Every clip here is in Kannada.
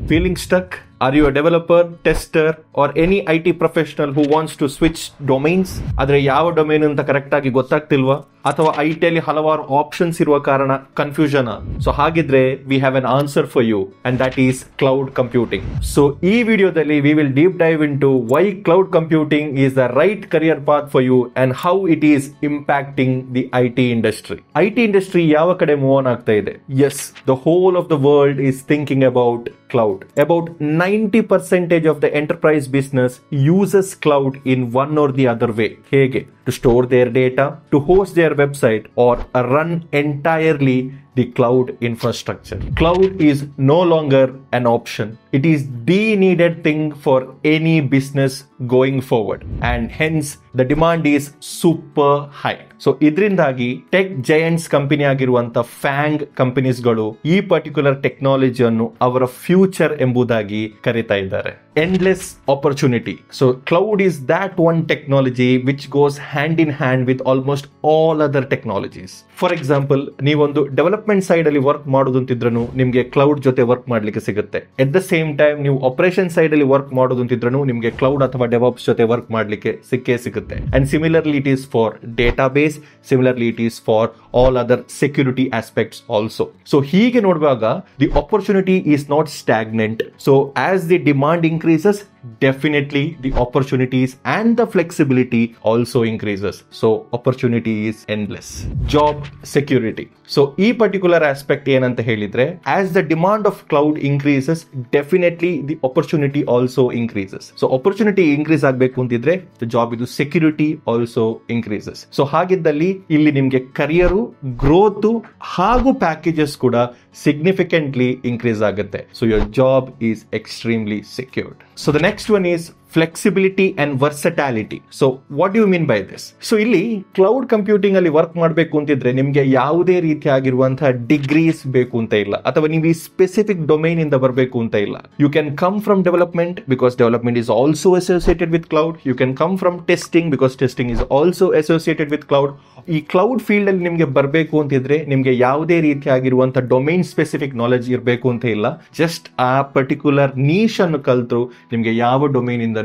Feeling stuck? Are you a developer, tester, or any IT professional who wants to switch domains? ಆದರೆ ಯಾವ ಡೊಮೇನ್ ಅಂತ ಕರೆಕ್ಟ್ ಆಗಿ ಗೊತ್ತಾಗ್ತಿಲ್ವಾ? ಅಥವಾ IT ಅಲ್ಲಿ ಹಲವಾರು ಆಪ್ಷನ್ಸ್ ಇರುವ ಕಾರಣ ಕನ್ಫ್ಯೂಷನ್? ಸೊ ಹಾಗಿದ್ರೆ we have an answer for you and that is cloud computing. So ಈ ವಿಡಿಯೋದಲ್ಲಿ we will deep dive in to why cloud computing is the right career path for you and how it is impacting the IT industry. IT industry ಯಾವ ಕಡೆ ಮೂವ್ ಆನ್ ಆಗ್ತಾ ಇದೆ? Yes, the whole of the world is thinking about cloud. About 90% of the enterprise business uses cloud in one or the other way. ಹೇಗೆ? To store their data, to host their website, or run entirely the cloud infrastructure. Cloud is no longer an option. It is the needed thing for any business going forward. And hence, the demand is super high. So, idrindagi tech giants company ಆಗಿರುವಂತ FANG companies ಗಳು ಈ ಪರ್ಟಿಕ್ಯುಲರ್ ಟೆಕ್ನಾಲಜಿಯನ್ನು ಅವರ ಫ್ಯೂಚರ್ ಎಂಬುದಾಗಿ ಕರೀತಾ ಇದ್ದಾರೆ. Endless opportunity. So, cloud is that one technology which goes hand in hand with almost all other technologies. For example, ನೀವೊಂದು ಡೆವಲಪ್ಮೆಂಟ್ ಸೈಡ್ ಅಲ್ಲಿ ವರ್ಕ್ ಮಾಡೋದಂತಿದ್ರೂ ನಿಮ್ಗೆ ಕ್ಲೌಡ್ ಜೊತೆ ವರ್ಕ್ ಮಾಡ್ಲಿಕ್ಕೆ ಸಿಗುತ್ತೆ. ಎಟ್ ದ ಸೇಮ್ ಟೈಮ್ ನೀವು ಆಪರೇಷನ್ ಸೈಡ್ ಅಲ್ಲಿ ವರ್ಕ್ ಮಾಡೋದಂತಿದ್ರೂ ನಿಮ್ಗೆ ಕ್ಲೌಡ್ ಅಥವಾ ಡೆವಾಪ್ಸ್ ಜೊತೆ ವರ್ಕ್ ಮಾಡ್ಲಿಕ್ಕೆ ಸಿಗುತ್ತೆ. And similarly it is for database, similarly it is for all other security aspects also. So ಹೀಗೆ ನೋಡುವಾಗ the opportunity is not stagnant. So as the demand increases, definitely the opportunities and the flexibility also increases. So opportunity is endless. Job security. So ಈ particular aspect ಏನಂತ ಹೇಳಿದ್ರೆ, as the demand of cloud increases, definitely the opportunity also increases. So opportunity increase ಆಗಬೇಕು ಅಂತಿದ್ರೆ the job ಇದು security also increases. So ಹಾಗಿದ್ದಲ್ಲಿ ಇಲ್ಲಿ ನಿಮ್ಗೆ ಕರಿಯರು, ಗ್ರೋತ್ ಹಾಗೂ ಪ್ಯಾಕೇಜಸ್ ಕೂಡ significantly increase ಆಗುತ್ತೆ. So your job is extremely secured. So the next one is flexibility and versatility. So what do you mean by this? So ಇಲ್ಲಿ ಕ್ಲೌಡ್ ಕಂಪ್ಯೂಟಿಂಗ್ ಅಲ್ಲಿ ವರ್ಕ್ ಮಾಡಬೇಕು ಅಂತಿದ್ರೆ ನಿಮ್ಗೆ ಯಾವುದೇ ರೀತಿಯಾಗಿರುವಂತಹ ಡಿಗ್ರೀಸ್ ಬೇಕು ಅಂತ ಇಲ್ಲ, ಅಥವಾ ನೀವು ಈ ಸ್ಪೆಸಿಫಿಕ್ ಡೊಮೈನ್ ಇಂದ ಬರಬೇಕು ಅಂತ ಇಲ್ಲ. You can come from development because development is also associated with cloud. You can come from testing because testing is also associated with cloud. ಈ ಕ್ಲೌಡ್ ಫೀಲ್ಡ್ ಅಲ್ಲಿ ನಿಮ್ಗೆ ಬರಬೇಕು ಅಂತಿದ್ರೆ ನಿಮ್ಗೆ ಯಾವುದೇ ರೀತಿಯಾಗಿರುವಂತಹ ಡೊಮೈನ್ ಸ್ಪೆಸಿಫಿಕ್ ನಾಲೆಜ್ ಇರಬೇಕು ಅಂತ ಇಲ್ಲ. ಜಸ್ಟ್ ಆ ಪರ್ಟಿಕ್ಯುಲರ್ ನೀಶ್ ಅನ್ನು ಕಲ್ತ್ರು ನಿಮ್ಗೆ ಯಾವ ಡೊಮೈನ್ ಇಂದನೂ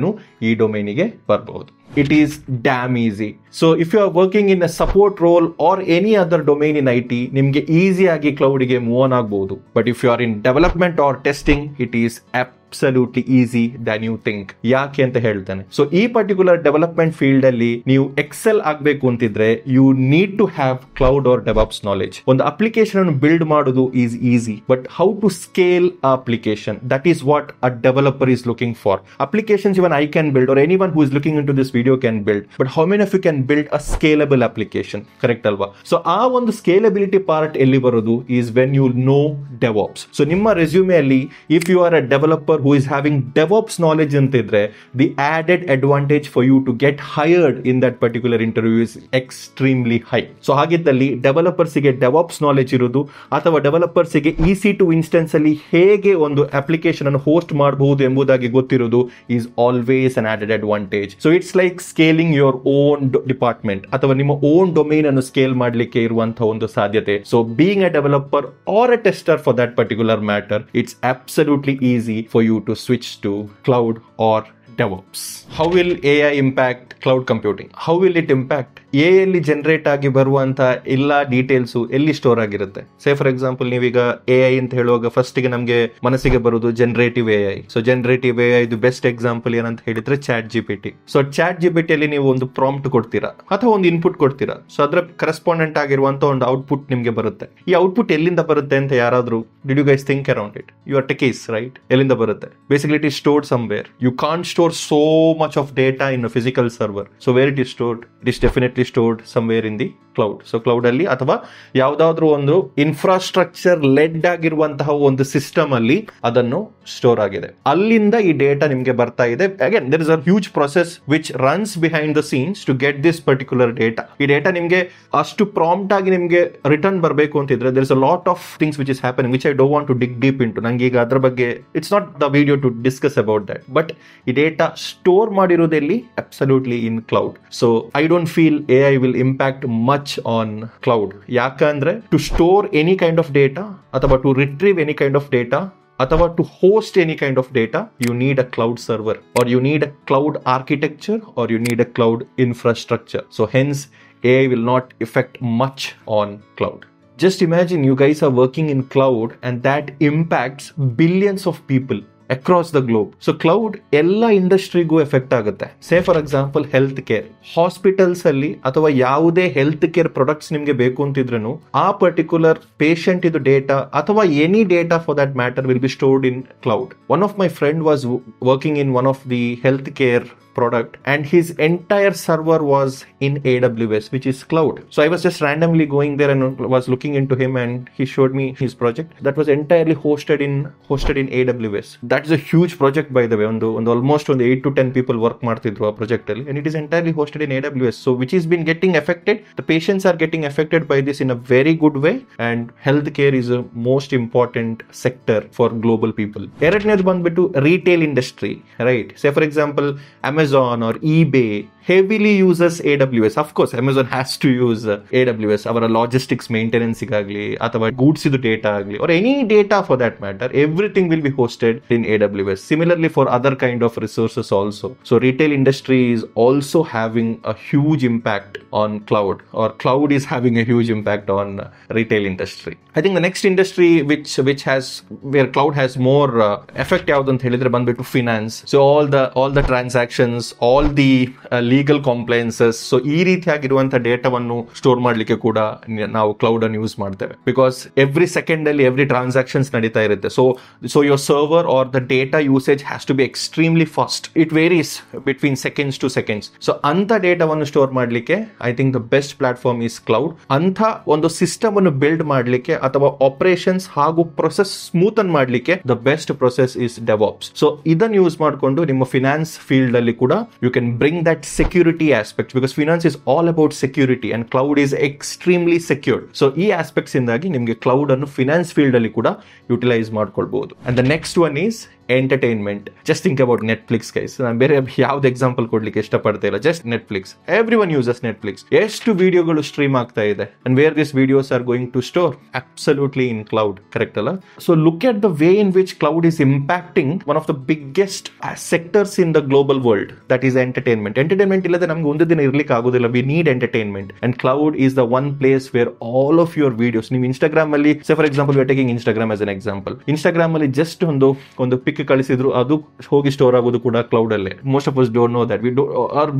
ಈ ಡೊಮೈನಿಗೆ ಬರಬಹುದು. It is damn easy. So if you are working in a support role or any other domain in IT, ನಿಮ್ಗೆ ಈಸಿ ಆಗಿ ಕ್ಲೌಡ್ ಗೆ ಮೂವ್ ಆನ್ ಆಗಬಹುದು. But if you are in development or testing, it is absolutely easy than you think. ಯಾಕೆ ಅಂತ ಹೇಳ್ತಾನೆ. ಸೊ ಈ ಪರ್ಟಿಕ್ಯುಲರ್ ಡೆವಲಪ್ಮೆಂಟ್ ಫೀಲ್ಡ್ ಅಲ್ಲಿ ನೀವು ಎಕ್ಸೆಲ್ ಆಗಬೇಕು ಅಂತಿದ್ರೆ you need to have cloud or DevOps knowledge. ಒಂದು ಅಪ್ಲಿಕೇಶನ್ ಅನ್ನು ಬಿಲ್ಡ್ ಮಾಡೋದು is easy, but how to scale application, that is what a developer is looking for. Applications even I can build or anyone who is looking into this video can build, but how many of you can build a scalable application? Correct alva? So ಆ ಒಂದು scalability part ಎಲ್ಲಿ ಬರೋದು is when you know DevOps. So ನಿಮ್ಮ resume ಅಲ್ಲಿ if you are a developer who is having DevOps knowledge ಅಂತಿದ್ರೆ the added advantage for you to get hired in that particular interview is extremely high. So ಹಾಗಿದ್ದಲ್ಲಿ ಡೆವಲಪರ್ಸ್ ಗೆ DevOps knowledge ಇರೋದು ಅಥವಾ ಡೆವಲಪರ್ಸ್ ಗೆ EC2 ಇನ್ಸ್ಟೆನ್ಸ್ ಅಲ್ಲಿ ಹೇಗೆ ಒಂದು ಅಪ್ಲಿಕೇಶನ್ ಅನ್ನು ಹೋಸ್ಟ್ ಮಾಡಬಹುದು ಎಂಬುದಾಗಿ ಗೊತ್ತಿರೋದು is always an added advantage. So it's like scaling your own department ಅಥವಾ ನಿಮ್ಮ ಓನ್ ಡೊಮೈನ್ ಅನ್ನು ಸ್ಕೇಲ್ ಮಾಡಲಿಕ್ಕೆ ಇರುವಂತಹ ಒಂದು ಸಾಧ್ಯತೆ. So being a developer or a tester for that particular matter, it's absolutely easy for you to switch to cloud or DevOps. How will AI impact cloud computing? How will it impact? AI ಅಲ್ಲಿ ಜನರೇಟ್ ಆಗಿ ಬರುವಂತ ಎಲ್ಲಾ ಡೀಟೇಲ್ಸ್ ಎಲ್ಲಿ ಸ್ಟೋರ್ ಆಗಿರುತ್ತೆ? ಸೇ ಫಾರ್ ಎಕ್ಸಾಂಪಲ್ ನೀವೀಗ AI ಅಂತ ಹೇಳುವಾಗ ಫಸ್ಟ್ ಗೆ ನಮ್ಗೆ ಮನಸ್ಸಿಗೆ ಬರುವುದು generative AI. So generative AI ಇದು ಬೆಸ್ಟ್ ಎಕ್ಸಾಂಪಲ್ ಏನಂತ ಹೇಳಿದ್ರೆ chat GPT. So chat GPT ಅಲ್ಲಿ ನೀವು ಒಂದು ಪ್ರಾಂಪ್ಟ್ ಕೊಡ್ತೀರಾ ಅಥವಾ ಒಂದು ಇನ್ಪುಟ್ ಕೊಡ್ತೀರಾ. ಸೊ ಅದರ ಕರೆಸ್ಪಾಂಡೆಂಟ್ ಆಗಿರುವಂತ ಒಂದು ಔಟ್ಪುಟ್ ನಿಮ್ಗೆ ಬರುತ್ತೆ. ಈ ಔಟ್ಪುಟ್ ಎಲ್ಲಿಂದ ಬರುತ್ತೆ ಅಂತ ಯಾರಾದ್ರೂ did you guys think around it? You are techies right? ಎಲ್ಲಿಂದ ಬರುತ್ತೆ? Basically it is stored somewhere. You can't store so much of data in a physical server. So where it is stored? It is definitely stored somewhere in the cloud. So cloud ಅಲ್ಲಿ ಅಥವಾ ಯಾವುದಾದ್ರೂ ಒಂದು ಇನ್ಫ್ರಾಸ್ಟ್ರಕ್ಚರ್ ಲೆಡ್ ಆಗಿರುವಂತಹ ಒಂದು ಸಿಸ್ಟಮ್ ಅಲ್ಲಿ ಅದನ್ನು ಸ್ಟೋರ್ ಆಗಿದೆ. ಅಲ್ಲಿಂದ ಈ ಡೇಟಾ ನಿಮ್ಗೆ ಬರ್ತಾ ಇದೆ. Again there is a huge process which runs behind the scenes to get this particular data. ಈ ಡೇಟಾ ನಿಮ್ಗೆ ಅಷ್ಟು ಪ್ರಾಂಪ್ಟ್ ಆಗಿ ನಿಮ್ಗೆ ರಿಟರ್ನ್ ಬರಬೇಕು ಅಂತಿದ್ರೆ there is a lot of things which is happening which I don't want to dig deep into. ನಂಗೆ ಈಗ ಅದ್ರ ಬಗ್ಗೆ it's not the video to discuss about that. But ಈ ಡೇಟಾ ಸ್ಟೋರ್ ಮಾಡಿರೋದೆಲ್ಲಿ? absolutely in cloud. So I don't feel AI will impact much on cloud. ಯಾಕಂದ್ರೆ to store any kind of data ಅಥವಾ to retrieve any kind of data ಅಥವಾ to host any kind of data, you need a cloud server, or you need a cloud architecture, or you need a cloud infrastructure. So hence, AI will not affect much on cloud. Just imagine you guys are working in cloud and that impacts billions of people across the globe. So cloud ಎಲ್ಲ ಇಂಡಸ್ಟ್ರಿಗೂ ಎಫೆಕ್ಟ್ ಆಗುತ್ತೆ. ಸೇ for example health care, hospitals ಅಲ್ಲಿ ಅಥವಾ ಯಾವುದೇ ಹೆಲ್ತ್ ಕೇರ್ ಪ್ರಾಡಕ್ಟ್ಸ್ ನಿಮ್ಗೆ ಬೇಕು ಅಂತಿದ್ರು ಆ ಪರ್ಟಿಕ್ಯುಲರ್ ಪೇಷಂಟ್ ಇದು ಡೇಟಾ ಅಥವಾ any data for that matter will be stored in cloud. One of my friend was working in one of the health care product and his entire server was in AWS, which is cloud. So I was just randomly going there and was looking into him, and he showed me his project that was entirely hosted in AWS. That's a huge project, by the way. On almost 8 to 10 people work ಮಾಡ್ತಿದ್ರು ಆ ಪ್ರಾಜೆಕ್ಟ್ ಅಲ್ಲಿ, and it is entirely hosted in AWS. So which is been getting affected, the patients are getting affected by this in a very good way, and healthcare is a most important sector for global people. ಎರಡನೇದು ಬಂದ್ಬಿಟ್ಟು retail industry, right? Say for example Amazon or eBay heavily uses AWS. Of course, Amazon has to use AWS. Our logistics maintenance igagli, athava goods idu data agli, or any data for that matter, everything will be hosted in AWS. Similarly for other kind of resources also. So retail industry is also having a huge impact on cloud, or cloud is having a huge impact on retail industry. I think the next industry which has, where cloud has more effect yavudu anta helidre bandu finance. So all the transactions, all the legal compliances, so ಈ ರೀತಿಯಾಗಿರುವಂತಹ ಡೇಟಾವನ್ನು ಸ್ಟೋರ್ ಮಾಡ್ಲಿಕ್ಕೆ ಕೂಡ ನಾವು ಕ್ಲೌಡ್ ಅನ್ನು ಯೂಸ್ ಮಾಡ್ತೇವೆ. ಬಿಕಾಸ್ ಎವ್ರಿ ಸೆಕೆಂಡ್ ಅಲ್ಲಿ ಎವ್ರಿ ಟ್ರಾನ್ಸಾಕ್ಷನ್ಸ್ ನಡೀತಾ ಇರುತ್ತೆ. So your server or the data usage has to be extremely fast. It varies between seconds to seconds. So ಅಂತ ಡೇಟಾವನ್ನು ಸ್ಟೋರ್ ಮಾಡ್ಲಿಕ್ಕೆ I think the best platform is cloud. ಅಂತ ಒಂದು ಸಿಸ್ಟಮ್ ಅನ್ನು ಬಿಲ್ಡ್ ಮಾಡ್ಲಿಕ್ಕೆ ಅಥವಾ ಆಪರೇಷನ್ಸ್ ಹಾಗೂ ಪ್ರೊಸೆಸ್ ಸ್ಮೂತ್ ಅನ್ ಮಾಡ್ಲಿಕ್ಕೆ the best process is DevOps. So ಇದನ್ನು ಯೂಸ್ ಮಾಡಿಕೊಂಡು ನಿಮ್ಮ ಫಿನಾನ್ಸ್ ಫೀಲ್ಡ್ ಅಲ್ಲಿ ಕೂಡ you can bring that security aspect, because finance is all about security and cloud is extremely secured. So ee aspects indagi nimge cloud annu finance field alli kuda utilize ಮಾಡ್ಕೊಳ್ಬಹುದು. And the next one is entertainment. Just think about Netflix, guys. ನಾನು ಬೇರೆ ಯಾವ್ದು ಎಕ್ಸಾಂಪಲ್ ಕೊಡ್ಲಿಕ್ಕೆ ಇಷ್ಟಪಡ್ತಾ ಇಲ್ಲ. Just Netflix. Everyone uses Netflix. ಎಷ್ಟು ವಿಡಿಯೋಗಳು ಸ್ಟ್ರೀಮ್ ಆಗ್ತಾ ಇದೆ, and where these videos are going to store? Absolutely in cloud, correct ಅಲ್ಲ? So look at the way in which cloud is impacting one of the biggest sectors in the global world, that is entertainment. Entertainment ಇಲ್ಲದೆ ನಮ್ಗೆ ಒಂದು ದಿನ ಇರ್ಲಿಕ್ಕೆ ಆಗೋದಿಲ್ಲ. We need entertainment, and cloud is the one place where all of your videos, ನೀವು ಇನ್ಸ್ಟಾಗ್ರಾಮ್ ಅಲ್ಲಿ, say for example we are taking Instagram as an example. Instagram ಅಲ್ಲಿ ಜಸ್ಟ್ ಒಂದು ಪಿಕ್ ಕಳಿಸಿದ್ರು, ಅದು ಹೋಗಿ ಸ್ಟೋರ್ ಆಗೋದು ಕೂಡ ಕ್ಲೌಡ್ ಅಲ್ಲೇ. Most of us don't know that,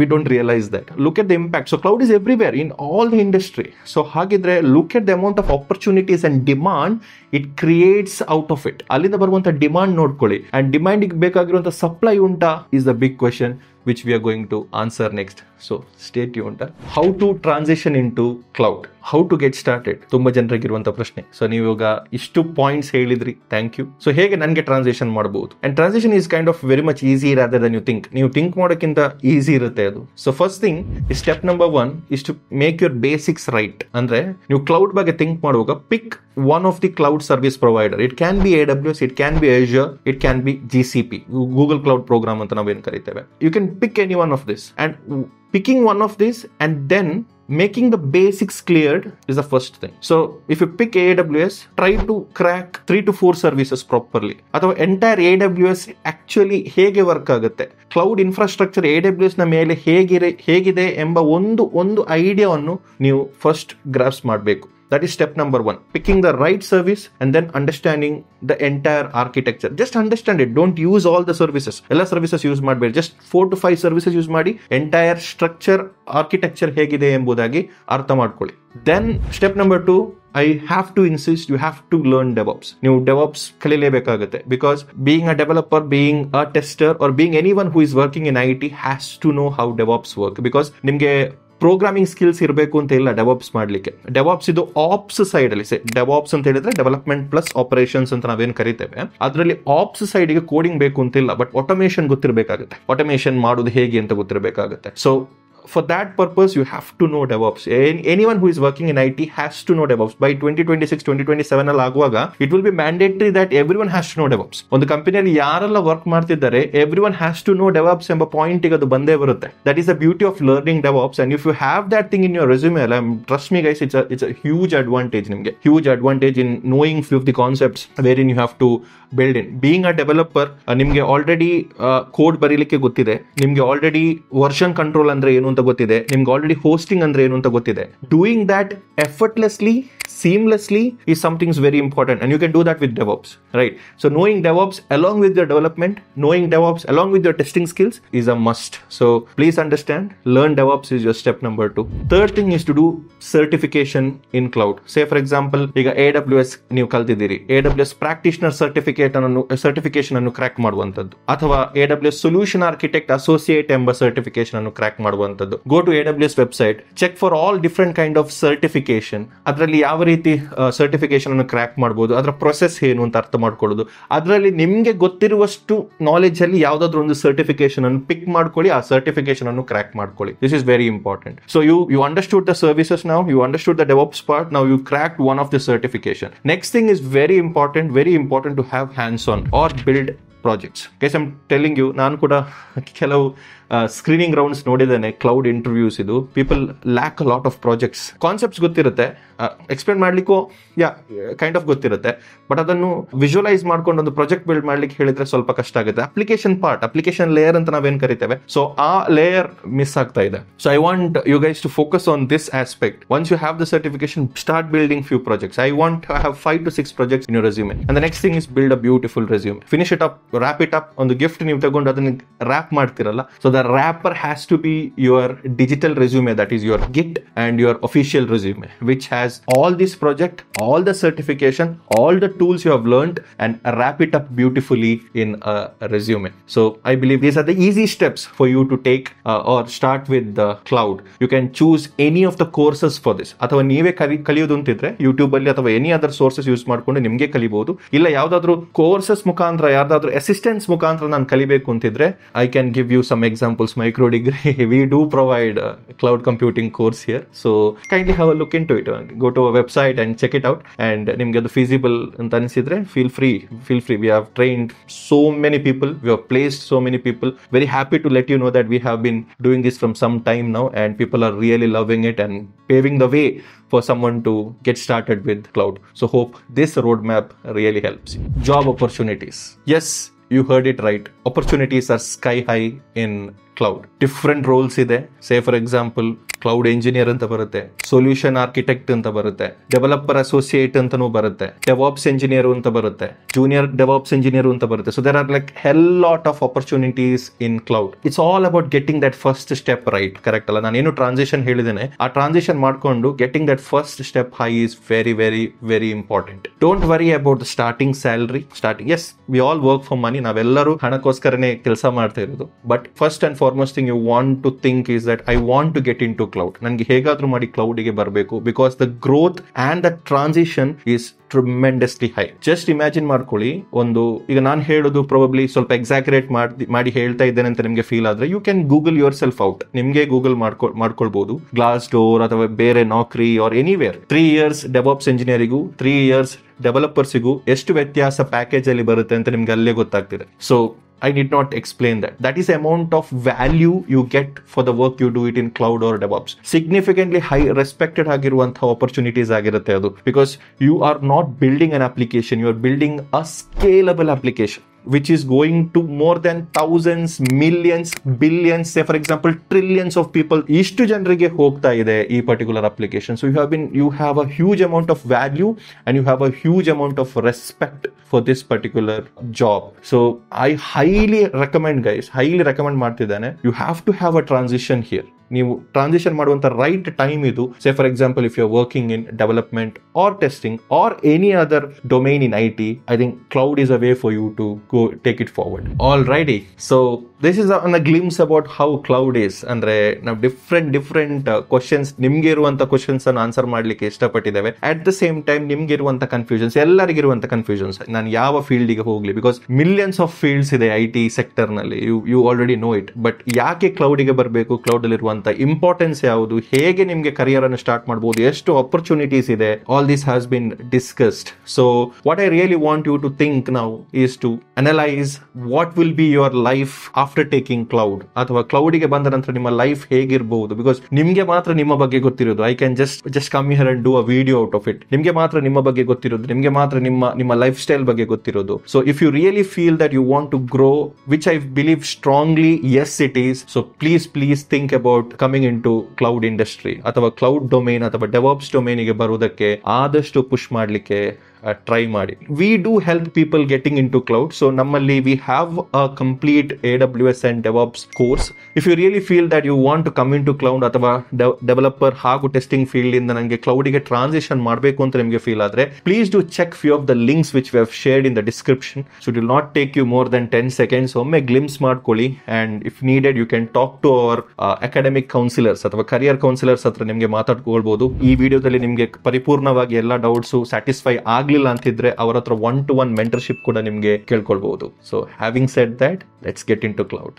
we don't realize that. Look at the impact. So cloud is everywhere in all the industry. So ಹಾಗಿದ್ರೆ look at the amount of opportunities and demand it creates out of it. ಅಲ್ಲಿಂದ ಬರುವಂತ ಡಿಮಾಂಡ್ ನೋಡ್ಕೊಳ್ಳಿ, and ಡಿಮಾಂಡ್ ಗೆ ಬೇಕಾಗಿರುವಂತ ಸಪ್ಲೈ ಉಂಟಾ is the big question which we are going to answer next. So stay tuned. How to transition into cloud, how to get started, ತುಂಬಾ ಜನರಿಗಿರುವಂತ ಪ್ರಶ್ನೆ. ಸೊ ನೀವು ಇವಾಗ ಇಷ್ಟು ಪಾಯಿಂಟ್ಸ್ ಹೇಳಿದ್ರಿ, ಥ್ಯಾಂಕ್ ಯು. ಸೊ ಹೇಗೆ ನನಗೆ ಟ್ರಾನ್ಸಿಷನ್ ಮಾಡಬಹುದು? And transition is kind of very much easy rather than you think. ನೀವು ಥಿಂಕ್ ಮಾಡೋಕ್ಕಿಂತ ಈಸಿ ಇರುತ್ತೆ ಅದು. So first thing, step number 1 is to make your basics right. ಅಂದ್ರೆ ನೀವು ಕ್ಲೌಡ್ ಬಗ್ಗೆ ಥಿಂಕ್ ಮಾಡುವಾಗ ಪಿಕ್ one of the cloud service provider. It can be AWS, it can be Azure, it can be GCP, Google Cloud Program ಅಂತ ನಾವೇನು ಕರೀತೇವೆ. You can pick any one of this, and picking one of this and then making the basics cleared is the first thing. So if you pick AWS, try to crack 3 to 4 services properly. ಅಥವಾ entire AWS actually ಹೇಗೆ ವರ್ಕ್ ಆಗುತ್ತೆ, ಕ್ಲೌಡ್ ಇನ್ಫ್ರಾಸ್ಟ್ರಕ್ಚರ್ AWS ನ ಮೇಲೆ ಹೇಗಿದೆ ಎಂಬ ಒಂದು ಐಡಿಯಾವನ್ನು ನೀವು ಫಸ್ಟ್ ಗ್ರಾಸ್ಪ್ ಮಾಡಬೇಕು. That is step number 1. Picking the right service and then understanding the entire architecture. Just understand it. Don't use all the services. All services use ಮಾಡಬೇಡಿ. Just 4 to 5 services use ಮಾಡಿ entire structure, architecture ಹೇಗಿದೆ ಎಂಬುದಾಗಿ ಅರ್ಥ ಮಾಡ್ಕೊಳ್ಳಿ. Then step number 2, I have to insist, you have to learn DevOps. ನೀವು DevOps ಕಲಿಯಲೇಬೇಕಾಗುತ್ತೆ. Because being a developer, being a tester, or being anyone who is working in IT has to know how DevOps work. Because ನಿಮಗೆ ಪ್ರೋಗ್ರಾಮಿಂಗ್ ಸ್ಕಿಲ್ಸ್ ಇರಬೇಕು ಅಂತ ಇಲ್ಲ ಡೆವಾಪ್ಸ್ ಮಾಡ್ಲಿಕ್ಕೆ. ಡೆವಾಪ್ಸ್ ಇದು ಆಪ್ಸ್ ಸೈಡ್ ಅಲ್ಲಿ, ಡೆವಾಪ್ಸ್ ಅಂತ ಹೇಳಿದ್ರೆ ಡೆವಲಪ್ಮೆಂಟ್ ಪ್ಲಸ್ ಆಪರೇಷನ್ಸ್ ಅಂತ ನಾವೇನು ಕರಿತೇವೆ, ಅದರಲ್ಲಿ ಆಪ್ಸ್ ಸೈಡ್ ಗೆ ಕೋಡಿಂಗ್ ಬೇಕು ಅಂತಿಲ್ಲ, ಬಟ್ ಆಟೋಮೇಷನ್ ಗೊತ್ತಿರಬೇಕಾಗುತ್ತೆ. ಆಟೋಮೇಷನ್ ಮಾಡೋದು ಹೇಗೆ ಅಂತ ಗೊತ್ತಿರಬೇಕಾಗುತ್ತೆ. So for that purpose, you have to know DevOps. Anyone who is working in IT has to know DevOps. By 2026, 2027 ಅಲ್ಲಿ ಆಗುವಾಗ it will be mandatory that everyone has to know DevOps. ಒಂದು ಕಂಪನಿಯಲ್ಲಿ ಯಾರೆಲ್ಲ ವರ್ಕ್ ಮಾಡ್ತಿದ್ದಾರೆ, everyone has to know DevOps ಎಂಬ ಪಾಯಿಂಟ್ ಗೆ ಅದು ಬಂದೇ ಬರುತ್ತೆ. That is the beauty of learning DevOps, and if you have that thing in your resume, trust me guys, it's a huge advantage ನಿಮಗೆ. Huge advantage in knowing few of the concepts wherein you have to build in. Being a developer, ನಿಮ್ಗೆ ಆಲ್ರೆಡಿ ಕೋಡ್ ಬರೀಲಿಕ್ಕೆ ಗೊತ್ತಿದೆ, ನಿಮ್ಗೆ ಆಲ್ರೆಡಿ ವರ್ಷನ್ ಕಂಟ್ರೋಲ್ ಅಂದ್ರೆ ಏನು ಅಂತ ಗೊತ್ತಿದೆ, ನಿಮ್ಗೆ ಆಲ್ರೆಡಿ ಹೋಸ್ಟಿಂಗ್ ಅಂದ್ರೆ ಏನು ಅಂತ ಗೊತ್ತಿದೆ. Doing that effortlessly, seamlessly is something very important, and you can do that with DevOps, right? So knowing DevOps along with your development, knowing DevOps along with your testing skills is a must. So please understand, learn DevOps is your step number 2. Third thing is to do certification in cloud. Say for example, ಈಗ AWS ನೀವು ಕಲ್ತಿದ್ದೀರಿ, AWS practitioner certification ಅನ್ನು ಕ್ರ್ಯಾಕ್ ಮಾಡುವಂತದ್ದು, ಅಥವಾ AWS solution architect associate ಎಂಬ certification ಅನ್ನು ಕ್ರ್ಯಾಕ್ ಮಾಡುವಂತದ್ದು. Go to AWS website, check for all different kind of certification. ಅದರಲ್ಲಿ ಯಾವ ರೀತಿ ಸರ್ಟಿಫಿಕೇಶನ್ ಅನ್ನು ಕ್ರ್ಯಾಕ್ ಮಾಡಬಹುದು, ಅದರ ಪ್ರೊಸೆಸ್ ಏನು ಅಂತ ಅರ್ಥ ಮಾಡ್ಕೊಳ್ಳೋದು. ಅದರಲ್ಲಿ ನಿಮ್ಗೆ ಗೊತ್ತಿರುವಷ್ಟು ನಾಲೆಜ್ ಅಲ್ಲಿ ಯಾವ್ದಾದ್ರು ಒಂದು ಸರ್ಟಿಫಿಕೇಶನ್ ಅನ್ನು ಪಿಕ್ ಮಾಡ್ಕೊಳ್ಳಿ, ಆ ಸರ್ಟಿಫಿಕೇಶನ್ ಅನ್ನು ಕ್ರ್ಯಾಕ್ ಮಾಡ್ಕೊಳ್ಳಿ. This is very important. So you understood the services now, you understood the DevOps part, now you cracked one of the certification. Next thing is very important to have hands on or build projects. Guys, I'm telling you, ನಾನು ಕೂಡ ಕೆಲವು ಸ್ಕ್ರೀನಿಂಗ್ ರೌಂಡ್ಸ್ ನೋಡಿದ್ದೇನೆ, ಕ್ಲೌಡ್ ಇಂಟರ್ವ್ಯೂಸ್. ಇದು people lac a lot of projects. Concepts ಗೊತ್ತಿರುತ್ತೆ, ಎಕ್ಸ್ಪ್ಲೇನ್ ಮಾಡ್ಲಿಕ್ಕೂ ಕೈಂಡ್ ಆಫ್ ಗೊತ್ತಿರುತ್ತೆ, ಬಟ್ ಅದನ್ನು ವಿಜುವಲೈಸ್ ಮಾಡ್ಕೊಂಡು ಒಂದು ಪ್ರಾಜೆಕ್ಟ್ ಬಿಲ್ಡ್ ಮಾಡ್ಲಿಕ್ಕೆ ಹೇಳಿದ್ರೆ ಸ್ವಲ್ಪ ಕಷ್ಟ ಆಗುತ್ತೆ. ಅಪ್ಲಿಕೇಶನ್ ಲೇಯರ್ ಅಂತ ನಾವೇನ್ ಕರಿತೇವೆ, ಸೊ ಆ ಲೇಯರ್ ಮಿಸ್ ಆಗ್ತಾ ಇದೆ. So I want you guys to focus on this aspect. Once you have the certification, start building few projects. I want to have 5 to 6 projects in your resume. And the next thing is build a beautiful resume. Finish it up, wrap it up. ಒಂದು ಗಿಫ್ಟ್ ನೀವು ತಗೊಂಡು ಅದನ್ನ ರ್ಯಾಪ್ ಮಾಡ್ತಿರಲ್ಲ, so the wrapper has to be your digital resume, that is your Git and your official resume, which has all this project, all the certification, all the tools you have learned, and wrap it up beautifully in a resume. So I believe these are the easy steps for you to take or start with the cloud. You can choose any of the courses for this, ಅಥವಾ ನೀವೇ ಕಲಿಯೋದು ಅಂತಿದ್ರೆ ಯೂಟ್ಯೂಬ್ ಅಲ್ಲಿ ಅಥವಾ ಎನಿ ಅದರ್ ಸೋರ್ಸಸ್ ಯೂಸ್ ಮಾಡ್ಕೊಂಡು ನಿಮ್ಗೆ ಕಲಿಬಹುದು. ಇಲ್ಲ ಯಾವ್ದಾದ್ರು ಕೋರ್ಸಸ್ ಮುಖಾಂತರ, ಯಾರ್ದಾದ್ರು ಅಸಿಸ್ಟೆನ್ಸ್ ಮುಖಾಂತರ ನಾನು ಕಲಿಬೇಕು ಅಂತಿದ್ರೆ, I can give you some examples. Micro degree, we do provide a cloud computing course here, so kindly have a look into it. Go to our website and check it out, and nimge adu feasible anta anisidre feel free. We have trained so many people, we have placed so many people. Very happy to let you know that we have been doing this from some time now, and people are really loving it and paving the way for someone to get started with cloud. So hope this roadmap really helps you. Job opportunities, yes, you heard it right. Opportunities are sky high in cloud. Different roles ಇದೆ. Say for example, cloud engineer ಅಂತ ಬರುತ್ತೆ, ಸೊಲ್ಯೂಷನ್ ಆರ್ಕಿಟೆಕ್ಟ್ ಅಂತ ಬರುತ್ತೆ, ಡೆವಲಪರ್ ಅಸೋಸಿಯೇಟ್ ಅಂತಾನೂ ಬರುತ್ತೆ, ಡೆವಾಪ್ಸ್ ಎಂಜಿನಿಯರ್ ಅಂತ ಬರುತ್ತೆ, ಜೂನಿಯರ್ ಡೆವಾಪ್ಸ್ ಎಂಜಿನಿಯರ್ ಅಂತ ಬರುತ್ತೆ. So there are like hell lot of opportunities in cloud. It's all about getting that first step right. Correct ಅಲ್ಲ? ನಾನೇನು ಟ್ರಾನ್ಸಿಷನ್ ಹೇಳಿದ್ದೇನೆ, ಆ ಟ್ರಾನ್ಸಿಷನ್ ಮಾಡ್ಕೊಂಡು getting that first step high is very very very important. Don't worry about the starting salary. Yes, we all work for money, ನಾವೆಲ್ಲರೂ ಹಣಕ್ಕೋಸ್ಕರನೇ ಕೆಲಸ ಮಾಡ್ತಾ ಇರೋದು. But first and foremost thing you want to think is that I want to get into cloud. ನನಗೆ ಹೇಗಾದ್ರೂ ಮಾಡಿ ಕ್ಲೌಡ್ಗೆ ಬರಬೇಕು, because the growth and the transition is tremendously high. Just imagine ಮಾಡ್ಕೊಳ್ಳಿ, ಈಗ ನಾನು ಹೇಳೋದು ಪ್ರಾಬಬ್ಲಿ ಸ್ವಲ್ಪ ಎಕ್ಸಾಕ್ಯುರೇಟ್ ಮಾಡಿ ಹೇಳ್ತಾ ಇದ್ದೇನೆ ಅಂತ ನಿಮಗೆ ಫೀಲ್ ಆದ್ರೆ, you can Google yourself out. ನಿಮ್ಗೆ ಗೂಗಲ್ ಮಾಡ್ಕೊಳ್ಬಹುದು. ಗ್ಲಾಸ್ ಡೋರ್ ಅಥವಾ ಬೇರೆ Naukri or anywhere, 3 years DevOps ಇಂಜಿನಿಯರಿಗೂ 3 years ಡೆವಲಪರ್ಸಿಗೂ ಎಷ್ಟು ವ್ಯತ್ಯಾಸ ಪ್ಯಾಕೇಜ್ ಅಲ್ಲಿ ಬರುತ್ತೆ ಅಂತ ನಿಮ್ಗೆ ಅಲ್ಲೇ ಗೊತ್ತಾಗ್ತಿದೆ. So I need not explain that. That is the amount of value you get for the work you do it in cloud or DevOps. Significantly high respected ಆಗಿರುವಂತಹ opportunities ಆಗಿರುತ್ತೆ ಅದು. Because you are not building an application, you are building a scalable application, which is going to more than thousands, millions, billions, say for example trillions of people. ಇಷ್ಟು ಜನರಿಗೆ ಹೋಗ್ತಾ ಇದೆ ಈ particular application. So you have a huge amount of value and you have a huge amount of respect for this particular job. So I highly recommend ಮಾಡ್ತಿದ್ದೇನೆ, you have to have a transition here. ನೀವು ಟ್ರಾನ್ಸಿಷನ್ ಮಾಡುವಂತ ರೈಟ್ ಟೈಮ್ ಇದು. Say for example, if you are working in development or testing or any other domain in IT, I think cloud is a way for you to go take it forward. All righty, so this is an a glimpse about how cloud is. ಅಂದ್ರೆ ನಾವು ಡಿಫ್ರೆಂಟ್ ಕ್ವಶನ್ಸ್, ನಿಮ್ಗೆ ಇರುವಂತ ಕ್ವಶನ್ಸ್ ಅನ್ನು ಆನ್ಸರ್ ಮಾಡ್ಲಿಕ್ಕೆ ಇಷ್ಟಪಟ್ಟಿದ್ದೇವೆ. ಅಟ್ ದ ಸೇಮ್ ಟೈಮ್ ನಿಮ್ಗೆ ಇರುವಂತ ಕನ್ಫ್ಯೂಷನ್ಸ್, ಎಲ್ಲರಿಗಿರುವಂತ ಕನ್ಫ್ಯೂಷನ್ಸ್, ನಾನು ಯಾವ ಫೀಲ್ಡಿಗೆ ಹೋಗ್ಲಿ, ಬಿಕಾಸ್ ಮಿಲಿಯನ್ಸ್ ಆಫ್ ಫೀಲ್ಡ್ಸ್ ಇದೆ IT ಸೆಕ್ಟರ್ ನಲ್ಲಿ, you already know it. But ಯಾಕೆ ಕ್ಲೌಡಿಗೆ ಬರಬೇಕು, ಕ್ಲೌಡ್ ಅಲ್ಲಿ ಇರುವಂತ ಅಂತ, ಇಂಪಾರ್ಟೆನ್ಸ್ ಯಾವುದು, ಹೇಗೆ ನಿಮಗೆ ಕರಿಯರ್ ಅನ್ನು ಸ್ಟಾರ್ಟ್ ಮಾಡಬಹುದು, ಎಷ್ಟು ಆಪರ್ಚುನಿಟೀಸ್ ಇದೆ, all this has been discussed. So what I really want you to think now is to analyse what will be your life after taking cloud, ಅಥವಾ ಕ್ಲೌಡಿಗೆ ಬಂದ ನಂತರ ನಿಮ್ಮ ಲೈಫ್ ಹೇಗಿರಬಹುದು. ಬಿಕಾಸ್ ನಿಮ್ಗೆ ಮಾತ್ರ ನಿಮ್ಮ ಬಗ್ಗೆ ಗೊತ್ತಿರೋದು. I can just come here and do a video out of it. ನಿಮ್ಗೆ ಮಾತ್ರ ನಿಮ್ಮ ಬಗ್ಗೆ ಗೊತ್ತಿರೋದು, ನಿಮ್ಗೆ ಮಾತ್ರ ನಿಮ್ಮ ಲೈಫ್ ಸ್ಟೈಲ್ ಬಗ್ಗೆ ಗೊತ್ತಿರೋದು. So if you really feel that you want to grow, which I believe strongly, yes it is. So please think about coming into cloud industry ಅಥವಾ ಕ್ಲೌಡ್ ಡೊಮೇನ್ ಅಥವಾ ಡೆವಾಪ್ಸ್ ಡೊಮೇನಿಗೆ ಬರುವುದಕ್ಕೆ ಆದಷ್ಟು ಪುಷ್ ಮಾಡಲಿಕ್ಕೆ ಟ್ರೈ ಮಾಡಿ. We do help people getting into cloud. So ನಮ್ಮಲ್ಲಿ we have a complete AWS and DevOps course. If you really feel that you want to come into cloud ಅಥವಾ ಡೆವಲಪರ್ ಹಾಗೂ ಟೆಸ್ಟಿಂಗ್ ಫೀಲ್ಡ್ ಇಂದ ನನಗೆ ಕ್ಲೌಡಿಗೆ ಟ್ರಾನ್ಸಿಷನ್ ಮಾಡಬೇಕು ಅಂತ ನಿಮಗೆ ಫೀಲ್ ಆದ್ರೆ, please do check few of the links which we have shared in the description. So it will not take you more than 10 seconds. ಒಮ್ಮೆ ಗ್ಲಿಮ್ಸ್ ಮಾಡ್ಕೊಳ್ಳಿ, and if needed you can talk to our academic counsellors ಅಥವಾ ಕರಿಯರ್ ಕೌನ್ಸಿಲರ್ಸ್ ಹತ್ರ ನಿಮಗೆ ಮಾತಾಡ್ಕೊಳ್ಬಹುದು. ಈ ವಿಡಿಯೋದಲ್ಲಿ ನಿಮಗೆ ಪರಿಪೂರ್ಣವಾಗಿ ಎಲ್ಲ ಡೌಟ್ಸ್ ಸ್ಯಾಟಿಸ್ಫೈ ಆಗಲಿಲ್ಲ ಅಂತಿದ್ರೆ ಅವರ ಹತ್ರ 1-to-1 ಮೆಂಟರ್ಶಿಪ್ ಕೂಡ ನಿಮಗೆ ಕೇಳ್ಕೊಳ್ಬಹುದು. So having said that, let's get into cloud.